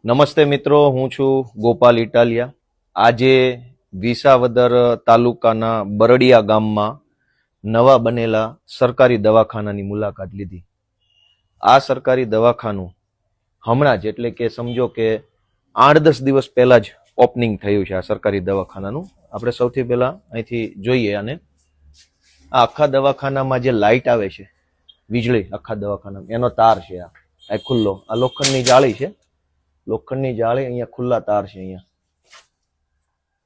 નમસ્તે મિત્રો, હું છું ગોપાલ ઇટાલિયા. આજે વિસાવદર તાલુકાના બરડિયા ગામમાં નવા બનેલા સરકારી દવાખાનાની મુલાકાત લીધી. આ સરકારી દવાખાનું હમણાં જ એટલે કે સમજો કે 8-10 દિવસ પહેલા જ ઓપનિંગ થયું છે. આ સરકારી દવાખાનાનું આપણે સૌથી પહેલા અહીંથી જોઈએ. અને આ આખા દવાખાનામાં જે લાઇટ આવે છે, વીજળી આખા દવાખાનામાં, એનો તાર છે. આ ખુલ્લો, આ લોખંડની જાળી છે. લોખંડની જાળી, અહીંયા ખુલ્લા તાર છે. અહીંયા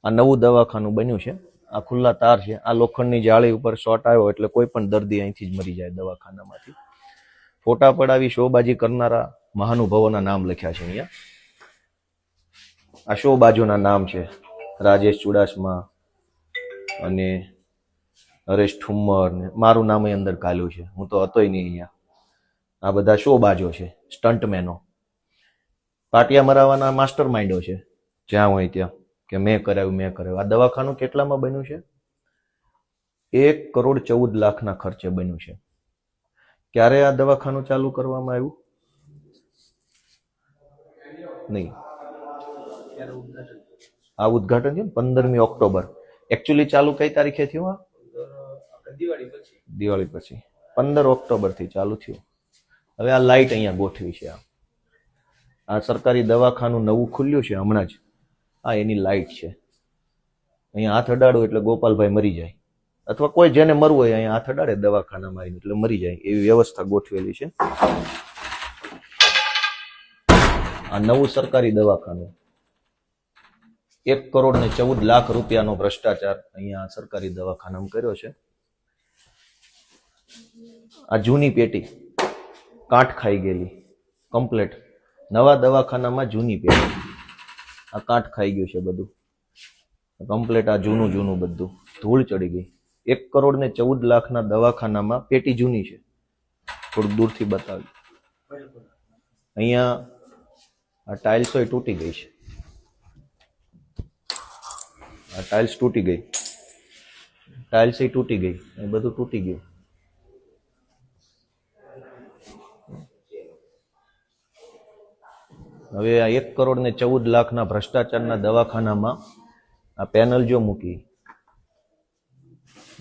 આ નવું દવાખાનું બન્યું છે. આ ખુલ્લા તાર છે. આ લોખંડની જાળી ઉપર શોર્ટ આવ્યો એટલે કોઈ પણ દર્દી અહીંથી જ મરી જાય દવાખાનામાંથી. ફોટા પડાવી શોબાજી કરનારા મહાનુભાવોના નામ લખ્યા છે અહીંયા. આ શોબાજોના નામ છે: રાજેશ ચુડાસમા અને હરેશ ઠુમ્મર ને મારું નામ અંદર કાલ્યું છે. હું તો હતોય નહીં અહીંયા. આ બધા શોબાજો છે, સ્ટન્ટમેનો, પાટિયા મરાવાના માસ્ટર માઇન્ડો છે જ્યાં હોય ત્યાં, કે મેં કરાવ્યું. આ દવાખાનું કેટલામાં બન્યું છે? 1,14,00,000 ખર્ચે બન્યું છે. ક્યારે આ દવાખાનું ચાલુ કરવામાં આવ્યું? નહીં, આ ઉદ્ઘાટન છે 15મી ઓક્ટોબર. એકચ્યુઅલી ચાલુ કઈ તારીખે થયું? દિવાળી પછી 15 ઓક્ટોબર થી ચાલુ થયું. હવે આ લાઇટ અહીંયા ગોઠવી છે. આ સરકારી દવાખાનું નવું ખુલ્યું છે હમણાં જ. આ એની લાઇટ છે. અહીંયા હાથ અડાડો એટલે ગોપાલભાઈ મરી જાય, અથવા કોઈ જેને મરવું હોય અહીંયા હાથ અડાડે દવાખાનામાં આવીને એટલે મરી જાય, એવી વ્યવસ્થા ગોઠવેલી છે. આ નવું સરકારી દવાખાનું, 1,14,00,000 રૂપિયાનો ભ્રષ્ટાચાર અહીંયા સરકારી દવાખાનામાં કર્યો છે. આ જૂની પેટી કાંઠ ખાઈ ગયેલી કમ્પ્લેટ. નવા દવાખાનામાં જૂની પેટી, આ કાંઠ ખાઈ ગયું છે બધું કમ્પ્લેટ. આ જૂનું બધું ધૂળ ચડી ગઈ. 1,14,00,000 દવાખાનામાં પેટી જૂની છે. થોડુંક દૂરથી બતાવ્યું. અહીંયા આ ટાઇલ્સો તૂટી ગઈ છે. આ ટાઇલ્સ તૂટી ગઈ, ટાઇલ્સ તૂટી ગઈ, એ બધું તૂટી ગયું. હવે આ 1,14,00,000 ભ્રષ્ટાચારના દવાખાનામાં આ પેનલ જો મૂકી,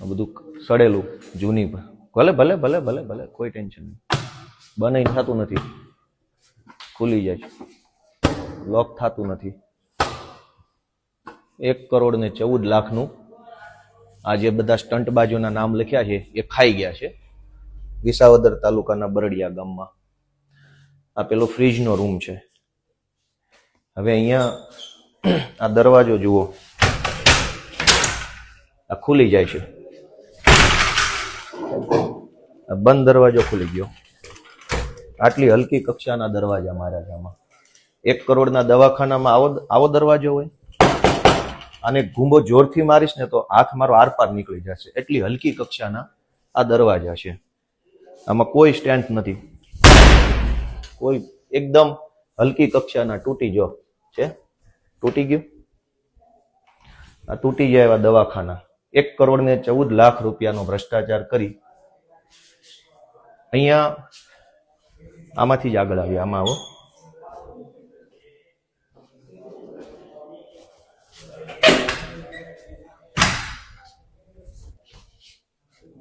આ બધું સડેલું જૂની, ભલે ભલે ભલે ભલે ભલે કોઈ ટેન્શન નહીં. બનાઈ થતું નથી, ખુલી જાય, લોક થતું નથી. 1,14,00,000 આ જે બધા સ્ટંટબાજોના નામ લખ્યા છે એ ખાઈ ગયા છે વિસાવદર તાલુકાના બરડિયા ગામમાં. આ પેલો ફ્રીજનો રૂમ છે. હવે અહીંયા આ દરવાજો જુઓ, આ ખુલી જાય છે. આ બંધ દરવાજો ખુલી ગયો. આટલી હલકી કક્ષાના દરવાજા માર્યા છે આમાં. 1 કરોડના દવાખાનામાં આવો દરવાજો હોય? આને ઘૂંબો જોરથી મારીશ ને તો હાથ મારો આરપાર નીકળી જશે. એટલી હલકી કક્ષાના આ દરવાજા છે. આમાં કોઈ સ્ટેન્ડ નથી, કોઈ, એકદમ હલકી કક્ષાના. તૂટી જો છે, તૂટી ગયું. આ તૂટી જાય એવા દવાખાના. 1,14,00,000 રૂપિયાનો ભ્રષ્ટાચાર કરી અહીંયા. આમાંથી જ આગળ આવ્યા. આમાં આવો.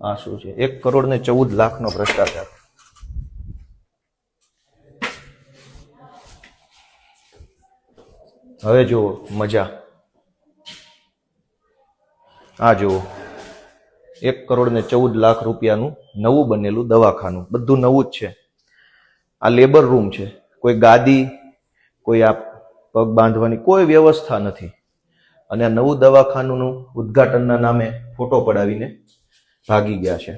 આ શું છે? 1,14,00,000 ભ્રષ્ટાચાર. હવે જુઓ મજા. આ જુઓ 1,14,00,000 રૂપિયાનું નવું બનેલું દવાખાનું. બધું નવું જ છે. આ લેબર રૂમ છે. કોઈ ગાદી, કોઈ આ પગ બાંધવાની કોઈ વ્યવસ્થા નથી. અને આ નવું દવાખાનું ઉદ્ઘાટનના નામે ફોટો પડાવીને ભાગી ગયા છે.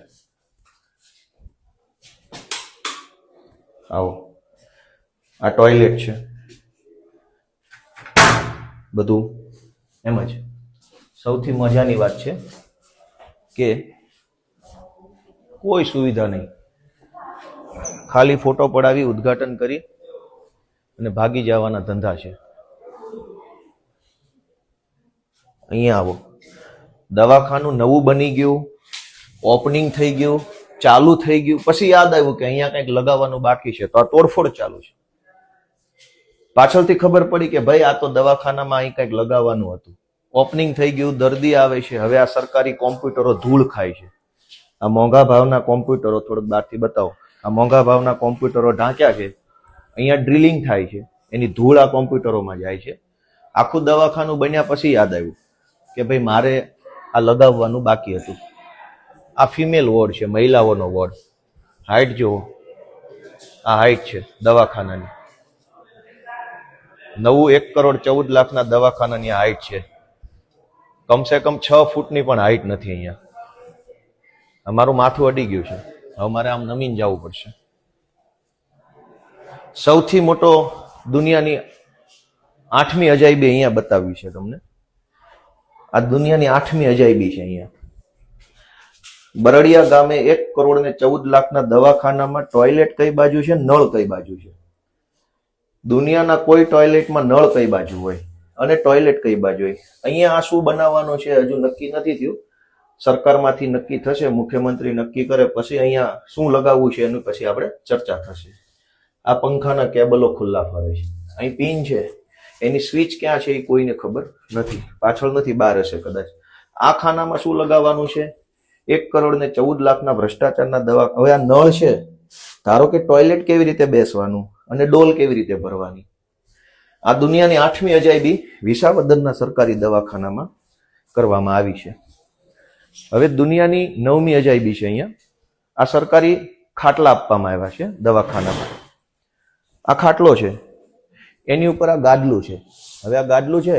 આવો, આ ટોયલેટ છે. બધું એમ જ. સૌથી મજાની વાત છે કે કોઈ સુવિધા નહીં. ખાલી ફોટો પડાવી, ઉદ્ઘાટન કરી અને ભાગી જવાના ધંધા છે. અહીંયા આવો. દવાખાનું નવું બની ગયું, ઓપનિંગ થઈ ગયું, ચાલુ થઈ ગયું. પછી યાદ આવ્યું કે અહીંયા કંઈક લગાવવાનું બાકી છે, તો આ તોડફોડ ચાલુ છે. પાછળથી ખબર પડી કે ભાઈ આ તો દવાખાનામાં અહીં કંઈક લગાવવાનું હતું. ઓપનિંગ થઈ ગયું, દર્દી આવે છે. હવે આ સરકારી કોમ્પ્યુટરો ધૂળ ખાય છે. આ મોંઘા ભાવના કોમ્પ્યુટરો થોડુંક બહારથી બતાવો. આ મોંઘા ભાવના કોમ્પ્યુટરો ઢાંક્યા છે. અહીંયા ડ્રિલિંગ થાય છે, એની ધૂળ આ કોમ્પ્યુટરોમાં જાય છે. આખું દવાખાનું બન્યા પછી યાદ આવ્યું કે ભાઈ મારે આ લગાવવાનું બાકી હતું. આ ફિમેલ વોર્ડ છે, મહિલાઓનો વોર્ડ. હાઈટ જુઓ, આ હાઈટ છે દવાખાનાની. નવું 1,14,00,000 દવાખાનાની હાઈટ છે. કમસે કમ 6 ફૂટની પણ હાઈટ નથી અહીંયા. અમારું માથું અડી ગયું છે. હવે મારે આમ નમીને જવું પડશે. સૌથી મોટો દુનિયાની 8મી અજાયબી અહીંયા બતાવી છે તમને. આ દુનિયાની 8મી અજાયબી છે અહીંયા. બરડિયા ગામે 1,14,00,000 દવાખાનામાં ટોયલેટ કઈ બાજુ છે, નળ કઈ બાજુ છે? દુનિયાના કોઈ ટોયલેટમાં નળ કઈ બાજુ હોય અને ટોયલેટ કઈ બાજુ હોય? અહીંયા આ શું બનાવવાનું છે હજુ નક્કી નથી થયું. સરકારમાંથી નક્કી થશે, મુખ્યમંત્રી નક્કી કરે પછી અહીંયા શું લગાવવું છે એનું પછી આપણે ચર્ચા થશે. આ પંખાના કેબલો ખુલ્લા ફરે છે. અહીં પિન છે, એની સ્વિચ ક્યાં છે એ કોઈને ખબર નથી. પાછળ નથી, બહાર હશે કદાચ. આ ખાનામાં શું લગાવવાનું છે? 1,14,00,000 ભ્રષ્ટાચારના દવા. હવે આ નળ છે, ધારો કે ટોયલેટ કેવી રીતે બેસવાનું અને ડોલ કેવી રીતે ભરવાની? આ દુનિયાની 8મી અજાયબી વિસાવદરના સરકારી દવાખાનામાં કરવામાં આવી છે. હવે દુનિયાની 9મી અજાયબી છે અહીંયા. આ સરકારી ખાટલા આપવામાં આવ્યા છે દવાખાનામાં. આ ખાટલો છે, એની ઉપર આ ગાદલું છે. હવે આ ગાદલું છે,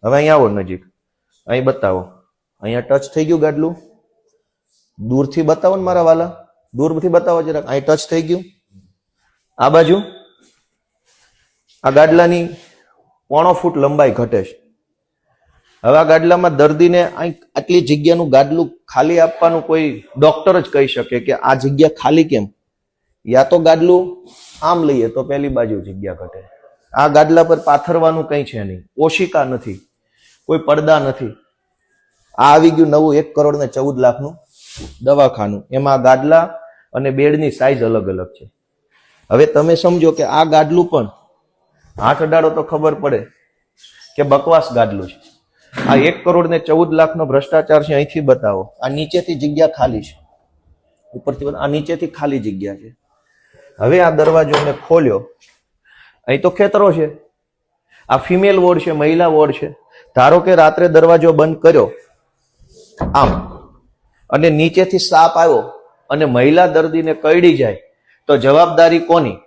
હવે અહીંયા આવો નજીક, અહીં બતાવો. અહીંયા ટચ થઈ ગયું ગાદલું. દૂરથી બતાવો ને મારા વાલા, દૂરથી બતાવો જરાક. અહીં ટચ થઈ ગયું. આ બાજુ આ ગાદલાની 1.5 ફૂટ લંબાઈ ઘટે છે. હવે આ ગાદલામાં દર્દીને આટલી જગ્યાનું ગાદલું ખાલી આપવાનું કોઈ ડોક્ટર જ કહી શકે કે આ જગ્યા ખાલી કેમ? યા તો ગાદલું આમ લઈએ તો પેલી બાજુ જગ્યા ઘટે. આ ગાદલા પર પાથરવાનું કંઈ છે નહીં, ઓશિકા નથી, કોઈ પડદા નથી. આ આવી ગયું નવું 1,14,00,000 દવાખાનું. એમાં ગાદલા અને બેડની સાઈઝ અલગ અલગ છે. હવે તમે સમજો કે આ ગાદલું પણ હાથ અડાડો તો ખબર પડે કે બકવાસ ગાદલું છે. આ 1,14,00,000 ભ્રષ્ટાચાર છે. અહીંથી બતાવો. આ નીચેથી જગ્યા ખાલી છે, ઉપરથી આ નીચેથી ખાલી જગ્યા છે. હવે આ દરવાજો મેં ખોલ્યો, અહીં તો ખેતરો છે. આ ફિમેલ વોર્ડ છે, મહિલા વોર્ડ છે. ધારો કે રાત્રે દરવાજો બંધ કર્યો આમ અને નીચેથી સાપ આવ્યો અને મહિલા દર્દીને કરડી જાય તો જવાબદારી કોની?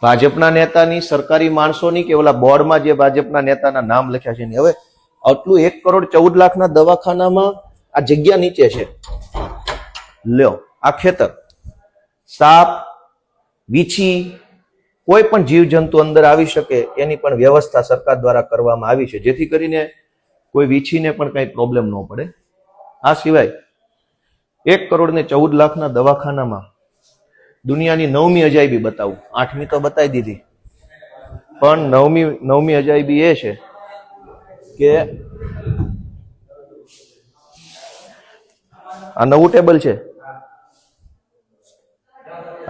ભાજપના નેતાની, સરકારી માણસોની, કે ઓલા બોર્ડમાં જે ભાજપના નેતાના નામ લખ્યા છે? હવે આટલું 1,14,00,000 દવાખાનામાં આ જગ્યા નીચે છે. લ્યો, આ ખેતર, સાપ, વીછી, કોઈ પણ જીવજંતુ અંદર આવી શકે એની પણ વ્યવસ્થા સરકાર દ્વારા કરવામાં આવી છે, જેથી કરીને કોઈ વીછીને પણ કઈ પ્રોબ્લેમ ન પડે. આ સિવાય 1,14,00,000 દવાખાનામાં દુનિયાની 9મી અજાયબી બતાવું. 8મી તો બતાવી દીધી, પણ 9મી અજાયબી એ છે કે આ નવું ટેબલ છે.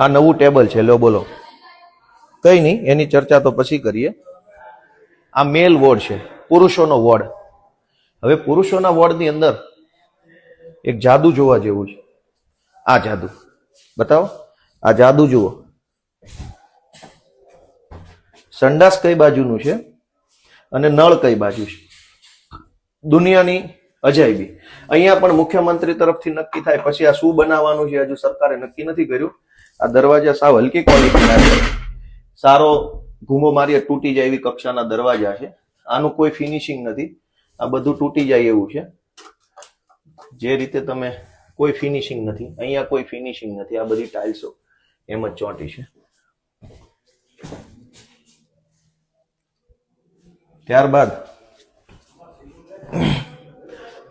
આ નવું ટેબલ છે. લો બોલો. કઈ નહીં, એની ચર્ચા તો પછી કરીએ. આ મેલ વોર્ડ છે, પુરુષોનો વોર્ડ. હવે પુરુષોના વોર્ડની અંદર એક જાદુ જોવા જેવું છે. આ જાદુ બતાવો. આ જાદુ જુઓ. સંડાસ કઈ બાજુનું છે અને નળ કઈ બાજુ છે? દુનિયાની અજાયબી. અહીંયા પણ મુખ્યમંત્રી તરફથી નક્કી થાય પછી આ શું બનાવવાનું છે હજુ સરકારે નક્કી નથી કર્યું. આ દરવાજા સાવ હલકી ક્વોલિટીના છે, સારો ઘૂમો મારીએ તૂટી જાય એવી કક્ષાના દરવાજા છે. આનું કોઈ ફિનિશિંગ નથી. આ બધું તૂટી જાય એવું છે. જે રીતે તમે, કોઈ ફિનિશિંગ નથી અહીંયા, કોઈ ફિનિશિંગ નથી. આ બધી ટાઇલ્સો એમ જ ચોંટી છે. ત્યારબાદ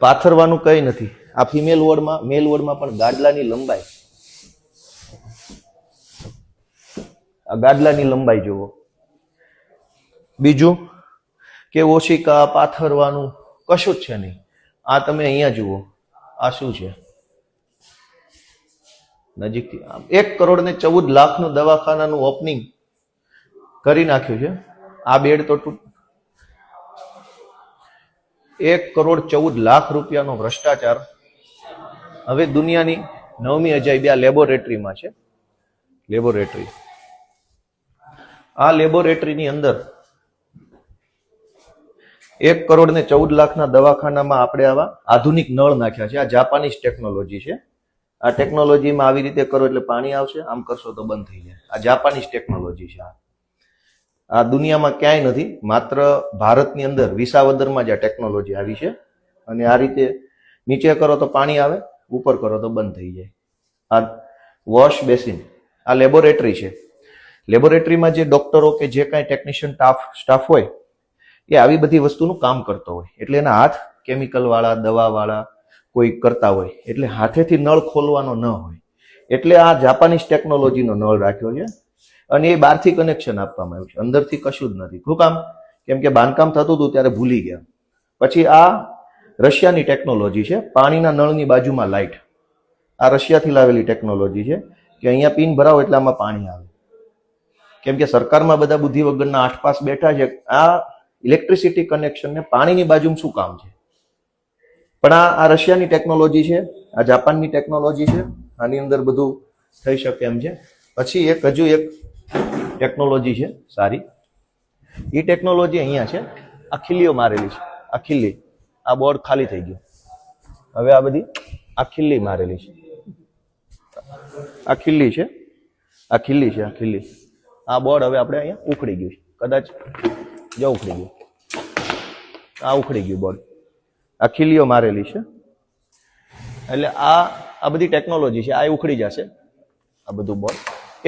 પાથરવાનું કઈ નથી. આ ફિમેલ વોર્ડમાં, મેલ વોર્ડમાં પણ ગાદલાની લંબાઈ, આ ગાદલાની લંબાઈ જુઓ. બીજું કે ઓશિકા, પાથરવાનું કશું જ છે નહીં. આ તમે અહીંયા જુઓ. આ શું છે? નજીકથી 1,14,00,000 દવાખાનાનું ઓપનિંગ કરી નાખ્યું છે. આ બેડ તો 1,14,00,000 રૂપિયાનો ભ્રષ્ટાચાર હવે દુનિયાની 9મી અજાયબી આ લેબોરેટરીમાં છે. લેબોરેટરી, આ લેબોરેટરીની અંદર 1,14,00,000 દવાખાનામાં આપણે આવા આધુનિક નળ નાખ્યા છે. આ જાપાનીઝ ટેકનોલોજી છે. આ ટેકનોલોજીમાં આવી રીતે કરો એટલે પાણી આવશે, આમ કરશો તો બંધ થઈ જાય. આ જાપાનીઝ ટેકનોલોજી છે. આ દુનિયામાં ક્યાંય નથી, માત્ર ભારતની અંદર વિસાવદરમાં જ આ ટેકનોલોજી આવી છે. અને આ રીતે નીચે કરો તો પાણી આવે, ઉપર કરો તો બંધ થઈ જાય. આ વોશ બેસિન, આ લેબોરેટરી છે. લેબોરેટરીમાં જે ડોક્ટરો કે જે કાંઈ ટેકનિશિયન સ્ટાફ હોય એ આવી બધી વસ્તુનું કામ કરતો હોય, એટલે એના હાથ કેમિકલ વાળા, દવા વાળા કોઈ કરતા હોય, એટલે હાથેથી નળ ખોલવાનો ન હોય. એટલે આ જાપાનીઝ ટેકનોલોજીનો નળ રાખ્યો છે. અને એ બહારથી કનેક્શન આપવામાં આવ્યું છે, અંદરથી કશું જ નથી. શું કામ? કેમ કે બાંધકામ થતું હતું ત્યારે ભૂલી ગયા. પછી આ રશિયાની ટેકનોલોજી છે. પાણીના નળની બાજુમાં લાઇટ, આ રશિયાથી લાવેલી ટેકનોલોજી છે કે અહીંયા પિન ભરાવો એટલે આમાં પાણી આવે. કેમ કે સરકારમાં બધા બુદ્ધિ વગરના આઠપાસ બેઠા છે. આ ઇલેક્ટ્રિસિટી કનેક્શન ને પાણીની બાજુમાં શું કામ છે? પણ આ રશિયાની ટેકનોલોજી છે, આ જાપાનની ટેકનોલોજી છે. આની અંદર બધું થઈ શકે એમ છે. પછી હજુ એક ટેકનોલોજી છે સારી, એ ટેકનોલોજી અહીંયા છે. આ ખીલીઓ મારેલી છે, આ ખીલી, આ બોર્ડ ખાલી થઈ ગયું. હવે આ બધી આ ખીલી મારેલી છે, આ ખીલી છે, આ ખીલી છે, આ ખીલી. આ બોર્ડ હવે આપણે અહીંયા ઉખડી ગયું છે, કદાચ જો ઉખડી ગયું, આ ઉખડી ગયું બોર્ડ. આ ખીલીઓ મારેલી છે, એટલે આ બધી ટેકનોલોજી છે. આ ઉખડી જશે આ બધું બોર્ડ.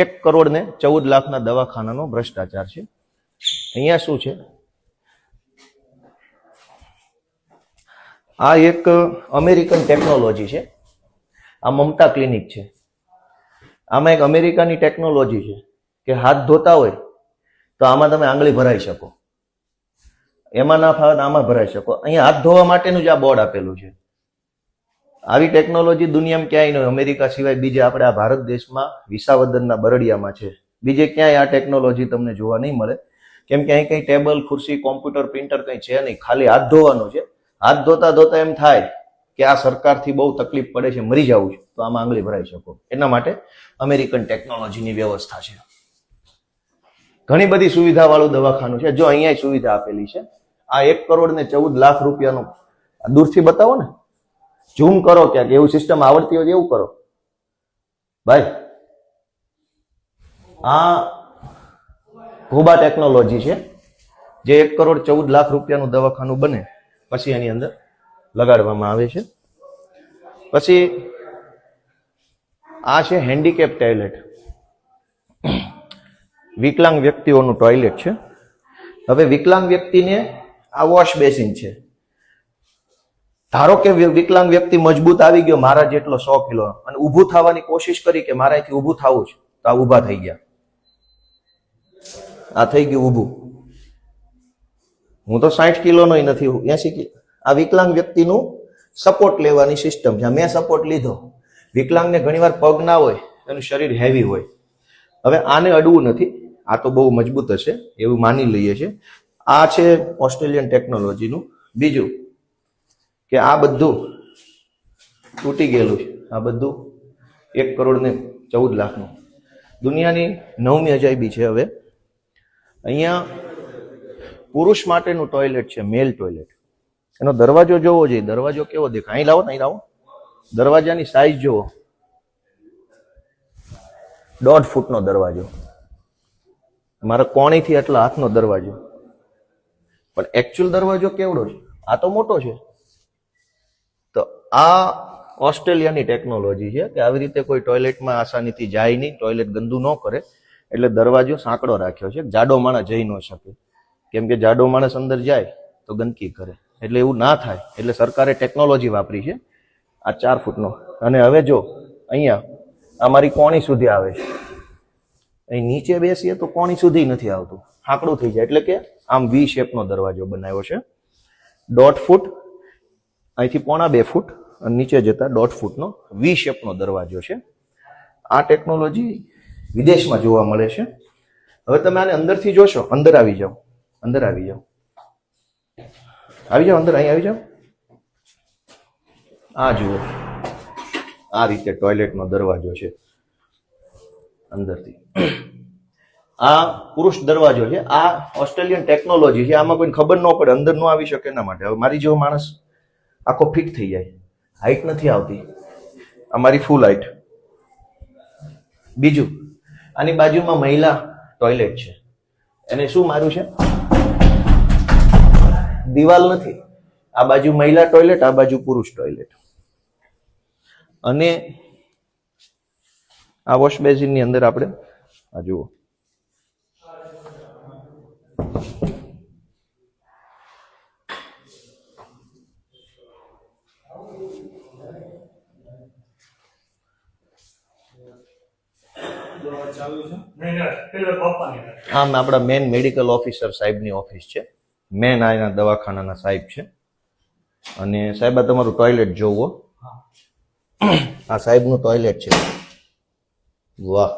1,14,00,000 દવાખાનાનો ભ્રષ્ટાચાર છે. અહીંયા શું છે? આ એક અમેરિકન ટેકનોલોજી છે. આ મમતા ક્લિનિક છે. આમાં એક અમેરિકાની ટેકનોલોજી છે કે હાથ ધોતા હોય તો આમાં તમે આંગળી ભરાઈ શકો, એમાં ના ફાવે આમાં ભરાઈ શકો. અહીંયા હાથ ધોવા માટેનું જ આ બોર્ડ આપેલું છે. આવી ટેકનોલોજી દુનિયામાં ક્યાંય નહીં, અમેરિકા સિવાય બીજે આપણે આ ભારત દેશમાં વિસાવદરના બરડિયામાં છે. બીજે ક્યાંય આ ટેકનોલોજી તમને જોવા નહીં મળે. કેમ કે અહીં કંઈ ટેબલ, ખુરશી, કોમ્પ્યુટર, પ્રિન્ટર કંઈ છે નહીં, ખાલી હાથ ધોવાનું છે. હાથ ધોતા ધોતા એમ થાય કે આ સરકારથી બહુ તકલીફ પડે છે, મરી જવું છે, તો આમાં આંગળી ભરાઈ શકો. એના માટે અમેરિકન ટેકનોલોજીની વ્યવસ્થા છે. ઘણી બધી સુવિધા વાળું દવાખાનું છે. જો અહીંયા સુવિધા આપેલી છે. આ 1,14,00,000 રૂપિયાનું દૂરથી બતાવો ને, ઝૂમ કરો ક્યાંક, એવું સિસ્ટમ આવડતી હોય એવું કરો ભાઈ. આ ઘોબા ટેકનોલોજી છે, જે 1,14,00,000 રૂપિયાનું દવાખાનું બને પછી એની અંદર લગાડવામાં આવે છે. પછી આ છે હેન્ડીકેપ ટોયલેટ, વિકલાંગ વ્યક્તિઓનું ટોયલેટ છે. હવે વિકલાંગ વ્યક્તિને આ વોશ બેસિન છે. ધારો કે વિકલાંગ વ્યક્તિ મજબૂત આવી ગયો, મારા જેટલો 100 કિલો, અને ઊભું થવાની કોશિશ કરી કે મારાથી ઊભું થવું છે, તો આ ઊભા થઈ ગયા. આ થઈ ગયું ઊભું. હું તો 60 કિલોનો નથી, 80 કિલો. આ વિકલાંગ વ્યક્તિનું સપોર્ટ લેવાની સિસ્ટમ છે. મેં સપોર્ટ લીધો. વિકલાંગને ઘણીવાર પગ ના હોય, એનું શરીર હેવી હોય. હવે આને અડવું નથી, આ તો બહુ મજબૂત હશે એવું માની લઈએ છે. આ છે ઓસ્ટ્રેલિયન ટેકનોલોજીનું. બીજું કે આ બધું તૂટી ગયેલું છે. આ બધું 1,14,00,000 દુનિયાની 9મી અજાયબી છે. હવે અહીંયા પુરુષ માટેનું ટોયલેટ છે, મેલ ટોયલેટ. એનો દરવાજો જોવો જોઈએ. દરવાજો કેવો દેખાય? અહીં લાવો, અહીં લાવો. દરવાજાની સાઈઝ જોવો, 1.5 ફૂટનો દરવાજો. મારા કોણીથી એટલા હાથનો દરવાજો. પણ એકચ્યુઅલ દરવાજો કેવડો છે? આ તો મોટો છે. તો આ ઓસ્ટ્રેલિયાની ટેકનોલોજી છે કે આવી રીતે કોઈ ટોયલેટમાં આસાનીથી જાય નહીં, ટોયલેટ ગંદુ ન કરે, એટલે દરવાજો સાંકડો રાખ્યો છે. જાડો માણસ જઈ ન શકે, કેમ કે જાડો માણસ અંદર જાય તો ગંદકી કરે. એટલે એવું ના થાય, એટલે સરકારે ટેકનોલોજી વાપરી છે આ 4 ફૂટનો. અને હવે જો અહીંયા અમારી કોણી સુધી આવે છે, અહીં નીચે બેસીએ તો કોણી સુધી નથી આવતું, સાંકડું થઈ જાય. એટલે કે આમ વી શેપનો દરવાજો બનાવ્યો છે. 1.5 ફૂટ, અહીંથી 1.25 ફૂટ, અને નીચે જતા 1.5 ફૂટનો વી શેપનો દરવાજો છે. આ ટેકનોલોજી વિદેશમાં જોવા મળે છે. હવે તમે આને અંદરથી જોશો, અંદર આવી જાઓ, અંદર આવી જાઓ, આવી જાઓ અંદર, અહીં આવી જાઓ. આ જુઓ, આ રીતે ટોયલેટનો દરવાજો છે અંદરથી. આ પુરુષ દરવાજો છે. આ ઓસ્ટ્રેલિયન ટેકનોલોજી છે. આમાં કોઈને ખબર ન પડે, અંદર ન આવી શકે એના માટે. હવે મારી જેવો માણસ આખો ફિટ થઈ જાય, હાઈટ નથી આવતી. આ મારી ફૂલ હાઈટ. બીજું, આની બાજુમાં મહિલા ટોયલેટ છે. એને શું માર્યું છે? દિવાલ નથી. આ બાજુ મહિલા ટોયલેટ, આ બાજુ પુરુષ ટોયલેટ. અને આ વોશ બેસિનની અંદર આપણે આ જુઓ, આમ આપણા મેન મેડિકલ ઓફિસર સાહેબની ઓફિસ છે. મેન આના દવાખાનાના સાહેબ છે. અને સાહેબ આ તમારું ટોયલેટ જોવો. આ સાહેબનું ટોયલેટ છે. વાહ.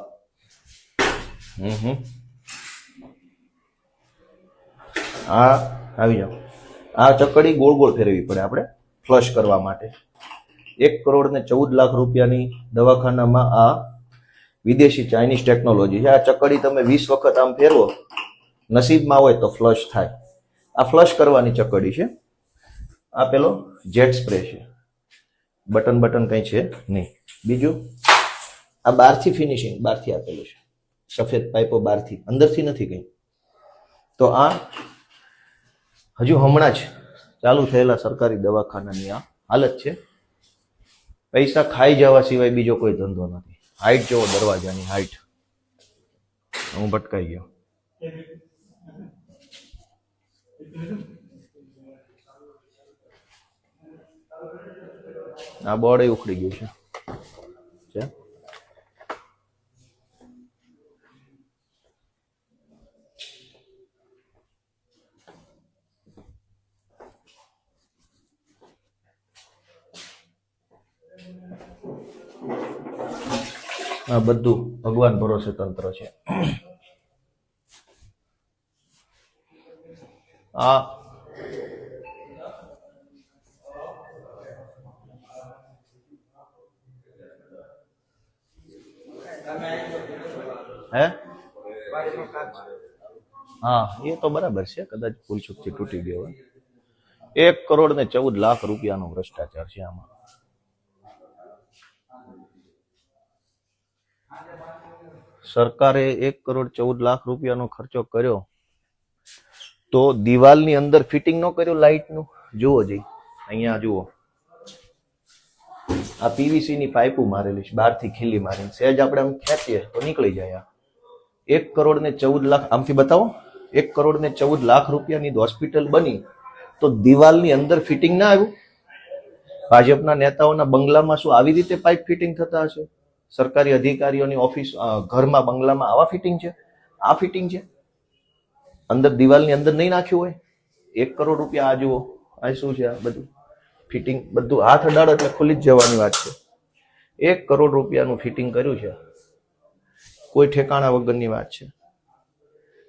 આ આવી જાઓ. આ ચકડી ગોળ ગોળ ફેરવવી પડે આપણે ફ્લશ કરવા માટે. 1,14,00,000 રૂપિયાની દવાખાનામાં આ વિદેશી ચાઇનીઝ ટેકનોલોજી છે. આ ચકડી તમે 20 વખત આમ ફેરવો, નસીબમાં હોય તો ફ્લશ થાય. આ ફ્લશ કરવાની ચકડી છે. આ પેલો જેટ સ્પ્રે છે. બટન બટન કંઈ છે નહીં. બીજું, આ બહારથી ફિનિશિંગ, બહારથી આપેલું છે. સફેદ પાઇપો બહારથી, અંદરથી નથી કંઈ. તો આ હજુ હમણાં જ ચાલુ થયેલા સરકારી દવાખાનાની આ હાલત છે. પૈસા ખાઈ જવા સિવાય બીજો કોઈ ધંધો નથી. હાઈટ જોવો દરવાજાની હાઈટ. હું ભટકાઈ ગયો. આ બોર્ડ ઉખડી ગયું છે. આ બધું ભગવાન ભરોસે તંત્ર છે. આ હે, હા એ તો બરાબર છે. કદાચ ભૂલચૂકથી તૂટી ગયો હોય. 1,14,00,000 રૂપિયાનો ભ્રષ્ટાચાર છે આમાં. સરકારે 1,14,00,000 રૂપિયાનો ખર્ચો કર્યો તો દિવાલની અંદર ફિટિંગ ન કર્યું લાઇટનું. જુઓ જી, અહીંયા જુઓ, આ પીવીસી ની પાઇપો મારેલી છે બહારથી ખીલી મારીને. સહેજ આપણે આમ ખેંચીએ તો નીકળી જાય. 1,14,00,000 આમથી બતાવો. 1,14,00,000 રૂપિયાની હોસ્પિટલ બની તો દિવાલની અંદર ફિટિંગ ના આવ્યું. ભાજપના નેતાઓના બંગલામાં શું આવી રીતે પાઇપ ફિટિંગ થતા હશે? સરકારી અધિકારીઓની ઓફિસ, ઘરમાં, બંગલામાં આવા ફિટિંગ છે? આ ફિટિંગ છે અંદર દિવાલની અંદર નહીં નાખ્યું હોય? 1 કરોડ રૂપિયા. આ જુઓ, આ શું છે? આ બધું ફિટિંગ, બધું હાથ અડાડો એટલે ખુલી જ જવાની વાત છે. 1 કરોડ રૂપિયાનું ફિટિંગ કર્યું છે. કોઈ ઠેકાણા વગરની વાત છે.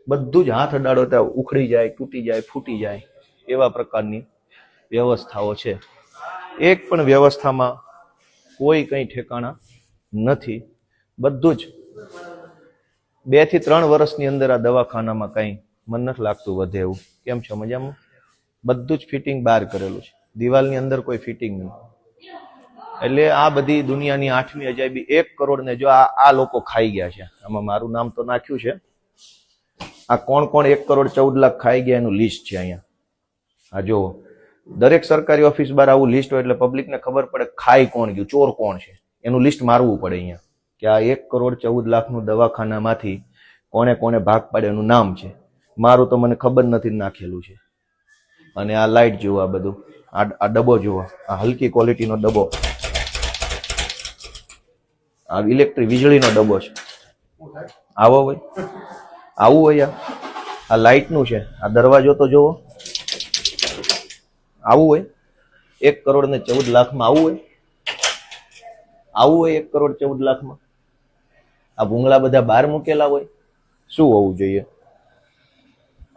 બધું જ હાથ અડાડો ત્યાં ઉખડી જાય, તૂટી જાય, ફૂટી જાય એવા પ્રકારની વ્યવસ્થાઓ છે. એક પણ વ્યવસ્થામાં કોઈ કંઈ ઠેકાણા નથી. બધું જ 2 થી 3 વર્ષની અંદર આ દવાખાનામાં કંઈ મન નથી લાગતું વધે એવું. કેમ છો? મજામાં? બધું જ ફિટિંગ બહાર કરેલું છે. દિવાલની અંદર કોઈ ફિટિંગ નહીં. એટલે આ બધી દુનિયાની 8મી અજાયબી 1 કરોડ ને જો આ લોકો ખાઈ ગયા છે. આમાં મારું નામ તો નાખ્યું છે. આ કોણ કોણ 1,14,00,000 ખાઈ ગયા એનું લિસ્ટ છે અહીંયા. આ જો દરેક સરકારી ઓફિસ બાર આવું લિસ્ટ હોય એટલે પબ્લિકને ખબર પડે ખાઈ કોણ ગયું, ચોર કોણ છે. એનું લિસ્ટ મારવું પડે અહીંયા કે આ 1,14,00,000 દવાખાનામાંથી કોને કોને ભાગ પાડે એનું નામ છે. મારું તો મને ખબર નથી નાખેલું છે. અને આ લાઇટ જુઓ, આ બધું, આ ડબ્બો જુઓ, આ હલકી ક્વોલિટીનો ડબ્બો, આ ઇલેક્ટ્રિક વીજળીનો ડબ્બો છે. આવો હોય, આવું હોય. આ લાઇટનું છે. આ દરવાજો તો જુઓ, આવું હોય. 1,14,00,000 આવું હોય? આવું હોય 1,14,00,000? આ ભૂંગળા બધા બહાર મૂકેલા હોય? શું હોવું જોઈએ?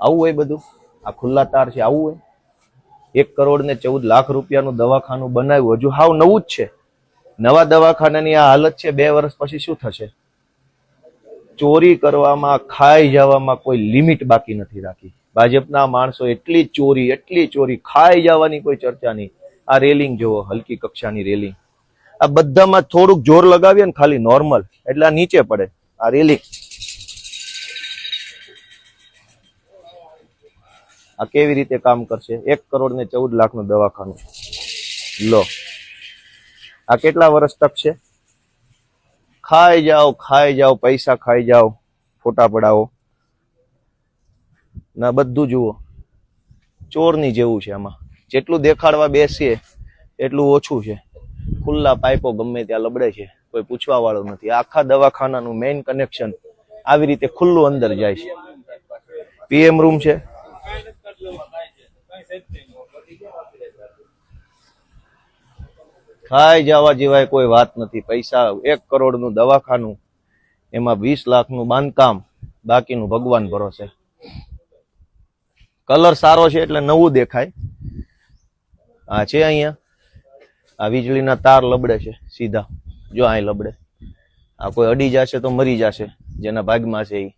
આવું હોય બધું? આ ખુલ્લા તાર છે આવું હોય? 1 કરોડ ને 14 લાખ રૂપિયાનું દવાખાનું બનાવ્યું, હજુ હાવ નવું જ છે. નવા દવાખાનાની આ હાલત છે, 2 વર્ષ પછી શું થશે? ચોરી કરવામાં, ખાઈ જવામાં કોઈ લિમિટ બાકી નથી રાખી. ભાજપના માણસો એટલી ચોરી, ખાઈ જવાની કોઈ ચર્ચા નહીં. આ રેલિંગ જુઓ, હલકી કક્ષાની રેલિંગ. આ બધામાં થોડુંક જોર લગાવીએ ને ખાલી નોર્મલ, એટલે આ નીચે પડે. આ રેલિંગ આ કેવી રીતે કામ કરશે? 1 કરોડ ને 14 લાખનું દવાખાનું લો, આ કેટલા વર્ષ તક છે? ખાઈ જાઓ, પૈસા ખાઈ જાઓ, ફોટા પડાવો ના, બધું જુઓ ચોરની જેવું છે. આમાં જેટલું દેખાડવા બેસીએ એટલું ઓછું છે. ખુલ્લા પાઇપો ગમે ત્યાં લબડે છે, કોઈ પૂછવા વાળું નથી. આખા દવાખાનાનું મેઇન કનેક્શન આવી રીતે ખુલ્લું અંદર જાય છે. પીએમ રૂમ છે, ખાઈ જવા જેવાય કોઈ વાત નથી. પૈસા 1 કરોડનું દવાખાનું, એમાં 20 લાખનું બાંધકામ, બાકીનું ભગવાન ભરોસે. કલર સારો છે એટલે નવું દેખાય. આ છે અહીંયા, આ વીજળીના તાર લબડે છે સીધા, જો અહીં લબડે. આ કોઈ અડી જશે તો મરી જશે, જેના ભાગમાં છે એ.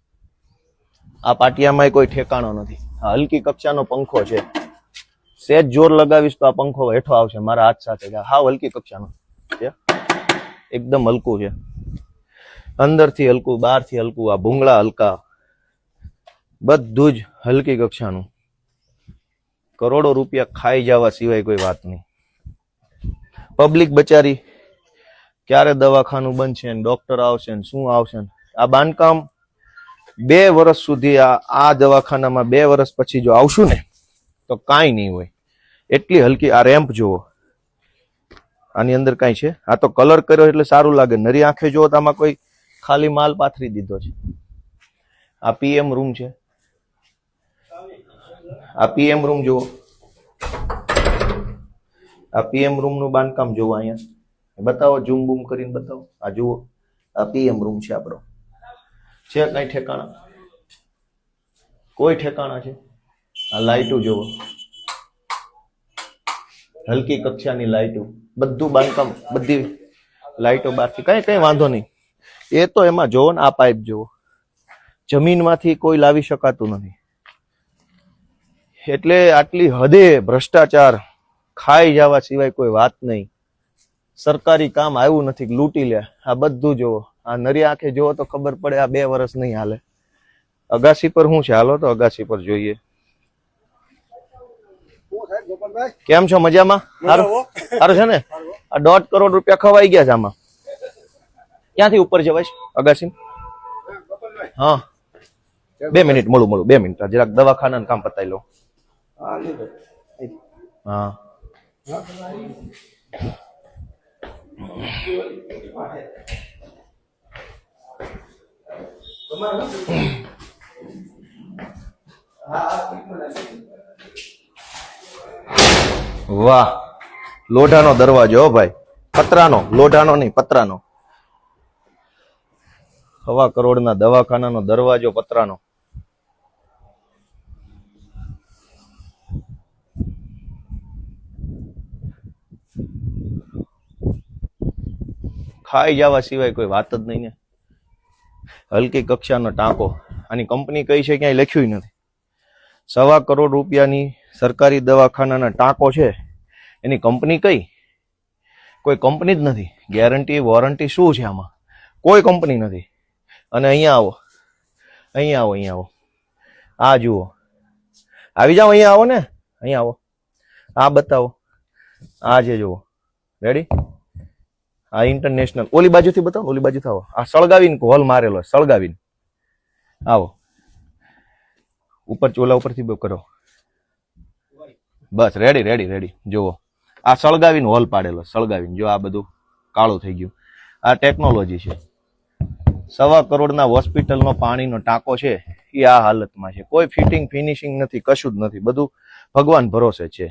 આ પાટિયામાં કોઈ ઠેકાણો નથી. આ હલકી કક્ષાનો પંખો છે, સેજ જોર લગાવીશ તો આ પંખો હેઠો આવશે મારા હાથ સાથે. હાવ હલકી કક્ષાનો છે, એકદમ હલકું છે, અંદરથી હલકું, બહારથી હલકું. આ ભૂંગળા હલકા, બધું જ હલકી કક્ષાનું. કરોડો રૂપિયા ખાઈ જવા સિવાય કોઈ વાત નહીં. પબ્લિક બચારી ક્યારે દવાખાનું બનશે ને ડોક્ટર આવશે ને શું આવશે ને. આ બાંધકામ 2 વર્ષ સુધી, આ દવાખાનામાં 2 વર્ષ પછી જો આવશું ને તો કાંઈ નહીં હોય. એટલી હલકી. આ રેમ્પ જુઓ, આની અંદર કાંઈ છે? આ તો કલર કર્યો એટલે સારું લાગે. નરી આંખે જુઓ તો આમાં કોઈ ખાલી માલ પાથરી દીધો છે. આ પીએમ રૂમ છે, આ પીએમ રૂમ જુઓ, આ પીએમ રૂમ નું બાંધકામ જુઓ. અહીંયા બતાવો, ઝૂમ બૂમ કરીને બતાવો. આ જુઓ, આ પીએમ રૂમ છે આપણો. છે કઈ ઠેકાણા? કોઈ ઠેકાણા છે? આ લાઈટો જુઓ, હલકી કક્ષાની લાઈટો, બધું બાંધકામ, બધી લાઈટો બહારથી. કઈ વાંધો નહીં. એ તો એમાં જોવો ને, આ પાઇપ જુઓ, જમીનમાંથી કોઈ લાવી શકાતું નથી. એટલે આટલી હદે ભ્રષ્ટાચાર, ખાઈ જવા સિવાય કોઈ વાત નહીં. સરકારી કામ આવ્યું નથી, લૂંટી લે. આ બધું જુઓ, આ નરી આંખે જુઓ તો ખબર પડે આ 2 વર્ષ નહીં હાલે. અગાસી પર શું છે? હાલો તો અગાસી પર જોઈએ. કેમ છો? મજામાં? સારું છે ને? આ 1.5 કરોડ રૂપિયા ખવાઈ ગયા છે આમાં. ક્યાંથી ઉપર જવાય છે અગાસી? હા, 2 મિનિટ મળું 2 મિનિટ, જરાક દવાખાનાનું કામ પતાવી લો. હા, વાહ, લોઢાનો દરવાજો ભાઈ, પતરાનો, લોઢાનો નહીં, પતરાનો. 1.25 કરોડના દવાખાનાનો દરવાજો પતરાનો. ખાઈ જવા સિવાય કોઈ વાત જ નહીં ને. હલકી કક્ષાનો ટાંકો. આની કંપની કઈ છે ક્યાંય લખ્યું નથી. 1.25 કરોડ રૂપિયાની સરકારી દવાખાનાના ટાંકો છે, એની કંપની કઈ? કોઈ કંપની જ નથી. ગેરંટી વોરંટી શું છે આમાં? કોઈ કંપની નથી. અને અહીંયા આવો, અહીંયા આવો, આ જુઓ, આવી જાઓ, અહીંયા આવો ને, અહીંયા આવો, આ બતાવો, આ જે જુઓ, રેડી? આ ઇન્ટરનેશનલ. ઓલી બાજુથી બતાવો, ઓલી બાજુથી આવો. આ સળગાવીને હોલ મારેલો, સળગાવીને આવો. ઉપર ચોલા ઉપરથી કરો, બસ રેડી. જુઓ, આ સળગાવીને હોલ પાડેલો, સળગાવીને. જો આ બધું કાળું થઈ ગયું. આ ટેકનોલોજી છે. 1.25 કરોડના હોસ્પિટલનો પાણીનો ટાંકો છે એ આ હાલતમાં છે. કોઈ ફિટિંગ ફિનિશિંગ નથી, કશું જ નથી. બધું ભગવાન ભરોસે છે.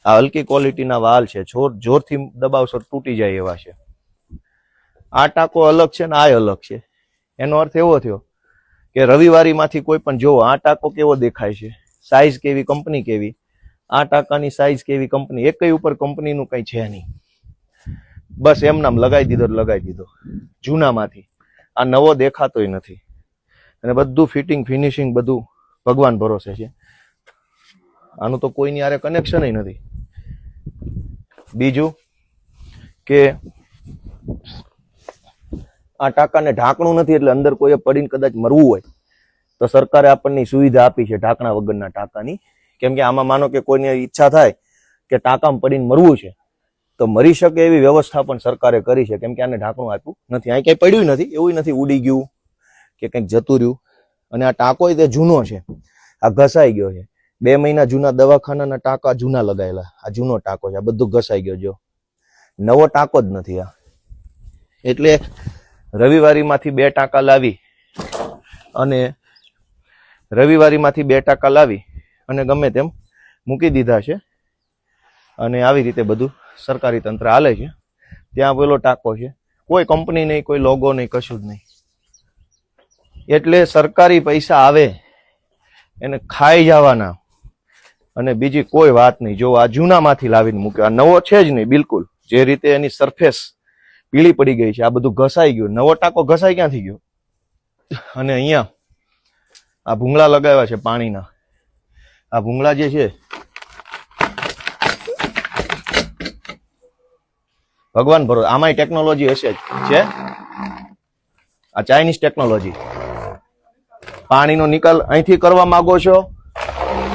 આ હલકી ક્વોલિટીના વાલ છે, જોરથી દબાવશો તૂટી જાય એવા છે. આ ટાંકો અલગ છે ને આ અલગ છે. એનો અર્થ એવો થયો કે રવિવારીમાંથી કોઈ પણ જોવો આ ટાંકો કેવો દેખાય છે, સાઈઝ કેવી, કંપની કેવી, આ ટાંકાની સાઈઝ કેવી, કંપની, એકય ઉપર કંપનીનું કંઈ છે નહીં. બસ એમનામ લગાવી દીધો જૂનામાંથી. આ નવો દેખાતોય નથી અને બધું ફિટિંગ ફિનિશિંગ બધું ભગવાન ભરોસે છે. આનું તો કોઈની આરે કનેક્શન નથી. બીજું કે આ ટાંકાને ઢાંકણું નથી, એટલે અંદર કોઈ પડીને કદાચ મરવું હોય તો સરકારે આપણને સુવિધા આપી છે ઢાંકણા વગરના ટાંકાની. કેમ કે આમાં માનો કે કોઈની ઈચ્છા થાય કે ટાંકામાં પડીને મરવું છે તો મરી શકે એવી વ્યવસ્થા પણ સરકારે કરી છે. કેમ કે આને ઢાંકણું આપ્યું નથી, અહીં ક્યાંય પડ્યું નથી, એવું નથી ઉડી ગયું કે કંઈક જતું રહ્યું. અને આ ટાંકો તે જૂનો છે, આ ઘસાઈ ગયો છે. 2 મહિના જૂના દવાખાનાના ટાંકા જૂના લગાયેલા, આ જૂનો ટાંકો છે, આ બધું ઘસાઈ ગયો. જો નવો ટાંકો જ નથી આ. એટલે રવિવારીમાંથી 2 ટાંકા લાવી અને ગમે તેમ મૂકી દીધા છે. અને આવી રીતે બધું સરકારી તંત્ર હાલે છે. ત્યાં પેલો ટાંકો છે, કોઈ કંપની નહીં, કોઈ લોગો નહીં, કશું જ નહીં. એટલે સરકારી પૈસા આવે એને ખાઈ જવાના અને બીજી કોઈ વાત નહીં. જો આ જૂનામાંથી લાવીને મૂક્યો, આ નવો છે જ નહીં બિલકુલ. જે રીતે એની સરફેસ પીળી પડી ગઈ છે, આ બધું ઘસાઈ ગયું. નવો ટાંકો ઘસાઈ ક્યાંથી ગયો? અને અહીંયા આ ભૂંગળા લગાવ્યા છે પાણીના. આ ભૂંગળા જે છે ભગવાન ભરો, આમાંય ટેકનોલોજી હશે જ છે. આ ચાઇનીઝ ટેકનોલોજી. પાણીનો નિકાલ અહીંથી કરવા માંગો છો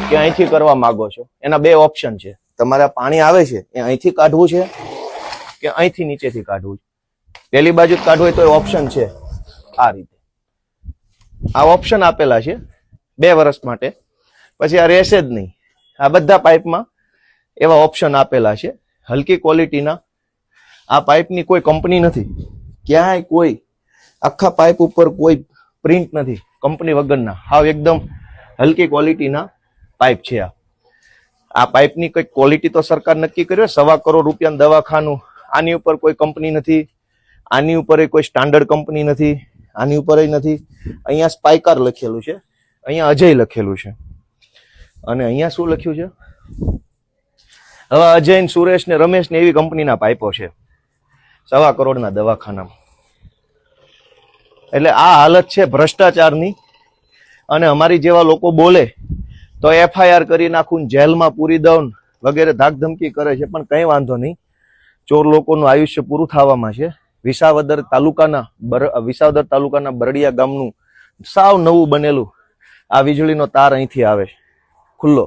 કે અહીંથી કરવા માંગો છો, એના 2 ઓપ્શન છે. તમારે પાણી આવે છે એ અહીંથી કાઢવું છે કે અહીંથી નીચેથી કાઢવું છે. પેલી બાજુ કાઢવું હોય તો ઓપ્શન છે આ રીતે. આ ઓપ્શન આપેલા છે 2 વર્ષ માટે, પછી આ રહેશે જ નહીં. આ બધા પાઇપમાં એવા ઓપ્શન આપેલા છે. હલકી ક્વોલિટીના આ પાઇપની કોઈ કંપની નથી, ક્યાંય કોઈ આખા પાઇપ ઉપર કોઈ પ્રિન્ટ નથી, કંપની વગરના. હાવ એકદમ હલકી ક્વોલિટીના પાઇપ છે. આ પાઇપની કઈ ક્વોલિટી તો સરકાર નક્કી કર્યો, 1.25 કરોડ રૂપિયાનું દવાખાનું. આની ઉપર કોઈ કંપની નથી, આની ઉપર કોઈ સ્ટાન્ડર્ડ કંપની નથી, આની ઉપર નથી. અહીંયા સ્પાઇકાર લખેલું છે, અહીંયા અજય લખેલું છે, અને અહીંયા શું લખ્યું છે? હવે અજય ને સુરેશ ને રમેશ ને એવી કંપનીના પાઇપો છે 1.25 કરોડના દવાખાનામાં. એટલે આ હાલત છે ભ્રષ્ટાચારની. અને અમારી જેવા લોકો બોલે તો FIR કરી નાખું, જેલમાં પૂરી દઉં વગેરે ધાકધમકી કરે છે, પણ કંઈ વાંધો નહીં. ચોર લોકોનું આયુષ્ય પૂરું થવામાં છે. વિસાવદર તાલુકાના બરડિયા ગામનું સાવ નવું બનેલું આ વીજળીનો તાર અહીંથી આવે છે ખુલ્લો.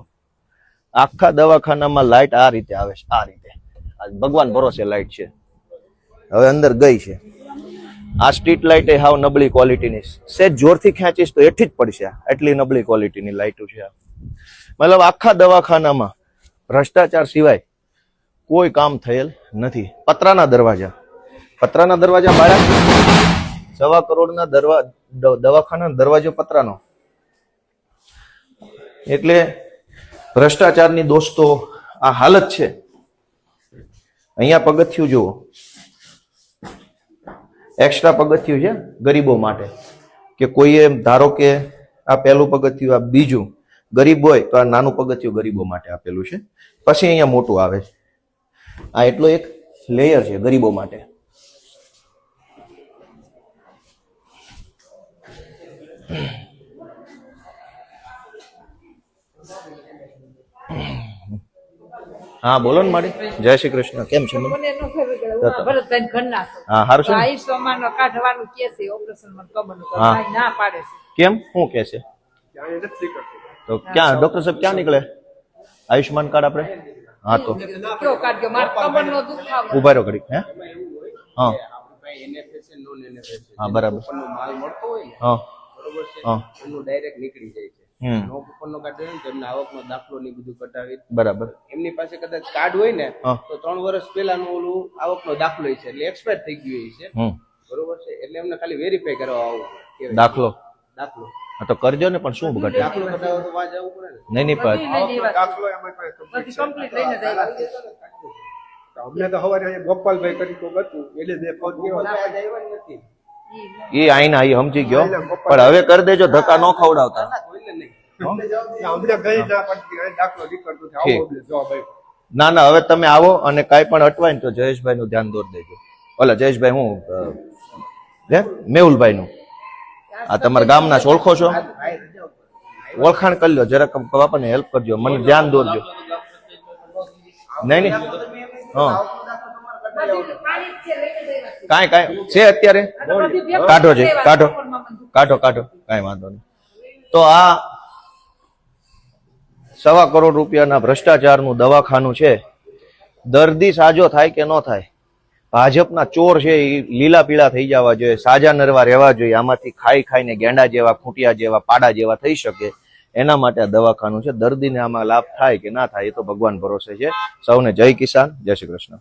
આખા દવાખાનામાં લાઇટ આ રીતે આવે છે, આ રીતે. ભગવાન ભરોસે લાઇટ છે. હવે અંદર ગઈ છે. આ સ્ટ્રીટ લાઇટ એ હાવ નબળી ક્વોલિટીની, સેજ જોરથી ખેંચીશ તો એઠી જ પડશે. એટલી નબળી ક્વોલિટીની લાઇટો છે. મતલબ આખા દવાખાનામાં ભ્રષ્ટાચાર સિવાય કોઈ કામ થયેલ નથી. પતરાના દરવાજા બાળક 1.25 કરોડના દવાખાના દરવાજો પતરાનો. એટલે ભ્રષ્ટાચારની દોસ્તો આ હાલત છે. અહીંયા પગથિયું જુઓ, એક્સ્ટ્રા પગથિયું છે ગરીબો માટે, કે કોઈએ ધારો કે આ પહેલું પગથિયું, આ બીજું. ગરીબ હોય તો આ નાનું પગથિયું ગરીબો માટે આપેલું છે. પછી અહીંયા મોટું આવે છે. આ એટલો એક લેયર છે ગરીબો માટે. હા બોલો ને માડી. જય શ્રી કૃષ્ણ. કેમ છે? હા હારું છે. કેમ શું કે છે? તો ક્યાં ડોક્ટર સાહેબ ક્યાં નીકળે? આયુષ્માન કાર્ડ આપણે? હા તો ઉભા રહ્યો ઘડી. હે હા હા બરાબર. હા હા ડાયરેક્ટ નીકળી જાય છે. નો કૂપન નો કાર્ડ હોય ને તેમને આવકનો દાખલો ને બધું કઢાવી. બરાબર. એમની પાસે કદાચ કાર્ડ હોય ને તો 3 વર્ષ પહેલાનું ઓલું આવકનો દાખલો છે, એટલે એક્સપાયર થઈ ગયું છે. બરોબર છે. એટલે એમને ખાલી વેરીફાઈ કરવા આવું દાખલો. હા તો કરજો ને, પણ શું ઘટે? દાખલો કઢાવો તો વાંચ આવવું પડે ને. નહીં દાખલો એમાં કમ્પ્લીટ લઈને અમને તો હવારે ગોપાલભાઈ કરી તો હતું એટલે બે પગ આવ્યા નથી. એ આઈના એ સમજી ગયો, પણ હવે કરી દેજો, ધક્કા ન ખવડાવતા. ના ના, હવે તમે આવો અને કાંઈ પણ અટવાય ને તો જયેશભાઈ નું ધ્યાન દોરી દેજો. ઓલા જયેશભાઈ હું મેહુલભાઈ નું, આ તમારા ગામના છો, ઓળખો છો? ઓળખાણ કરી લો જરાક, બાપાને હેલ્પ કરજો, મને ધ્યાન દોરજો. નહીં નહીં, હા કાંઈ છે અત્યારે, કાઢો છે, કાઢો કાઢો કાઢો, કાંઈ વાંધો નહીં. તો આ 1.25 કરોડ રૂપિયાના ભ્રષ્ટાચારનું દવાખાનું છે. દર્દી સાજો થાય કે ન થાય, ભાજપના ચોર છે એ લીલા પીળા થઈ જવા જોઈએ, સાજા નરવા રહેવા જોઈએ. આમાંથી ખાઈ ખાઈને ગેંડા જેવા, ખૂંટિયા જેવા, પાડા જેવા થઈ શકે, એના માટે આ દવાખાનું છે. દર્દીને આમાં લાભ થાય કે ના થાય એ તો ભગવાન ભરોસે છે. સૌને જય કિસાન, જય શ્રી કૃષ્ણ.